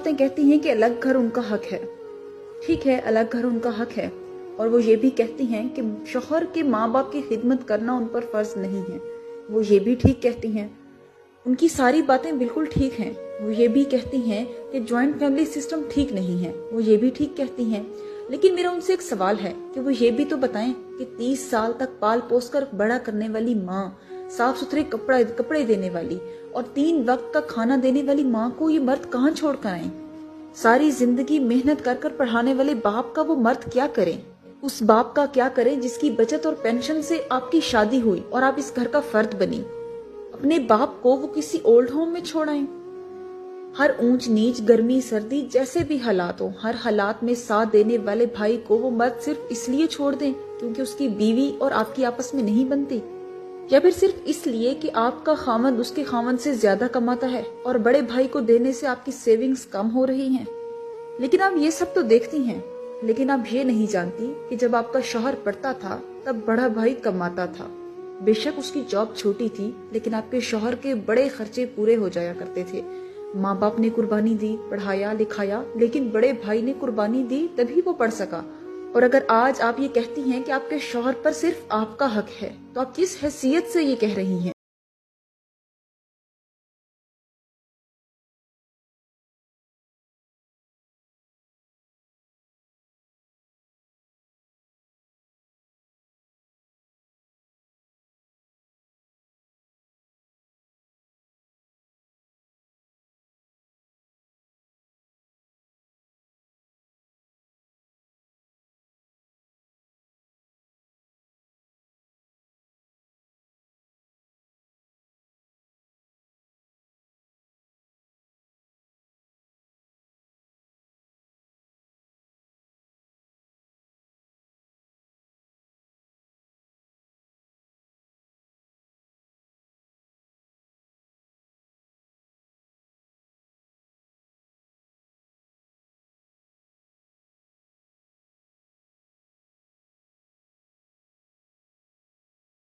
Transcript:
औरतें कहती हैं कि अलग घर उनका हक है। ठीक है, अलग घर उनका हक है, और वो ये भी कहती हैं कि शौहर के माँ बाप की खिदमत करना उन पर फर्ज नहीं है। वो ये भी ठीक कहती हैं, उनकी सारी बातें बिल्कुल ठीक हैं। वो ये भी कहती हैं कि जॉइंट फैमिली सिस्टम ठीक नहीं है। वो ये भी ठीक कहती हैं। लेकिन मेरा उनसे एक सवाल है कि वो ये भी तो बताएं कि 30 साल तक पाल पोस कर बड़ा करने वाली माँ, साफ सुथरे कपड़े देने वाली और 3 वक्त का खाना देने वाली माँ को ये मर्द कहाँ छोड़ कर आए? सारी जिंदगी मेहनत कर कर पढ़ाने वाले बाप का वो मर्द क्या करें? उस बाप का क्या करें जिसकी बचत और पेंशन से आपकी शादी हुई और आप इस घर का फर्द बनी? अपने बाप को वो किसी ओल्ड होम में छोड़ आए। हर ऊंच नीच, गर्मी सर्दी, जैसे भी हालात हो, हर हालात में साथ देने वाले भाई को वो मर्द सिर्फ इसलिए छोड़ दें क्योंकि उसकी बीवी और आपकी आपस में नहीं बनती, या फिर सिर्फ इसलिए कि आपका खामद उसके खामद से ज्यादा कमाता है और बड़े भाई को देने से आपकी सेविंग्स कम हो रही हैं। लेकिन आप ये सब तो देखती हैं, लेकिन आप ये नहीं जानती कि जब आपका शौहर पढ़ता था तब बड़ा भाई कमाता था। बेशक उसकी जॉब छोटी थी, लेकिन आपके शौहर के बड़े खर्चे पूरे हो जाया करते थे। माँ बाप ने कुर्बानी दी, पढ़ाया लिखाया, लेकिन बड़े भाई ने कुर्बानी दी तभी वो पढ़ सका। और अगर आज आप ये कहती हैं कि आपके शौहर पर सिर्फ आपका हक है, तो आप किस हैसियत से ये कह रही हैं?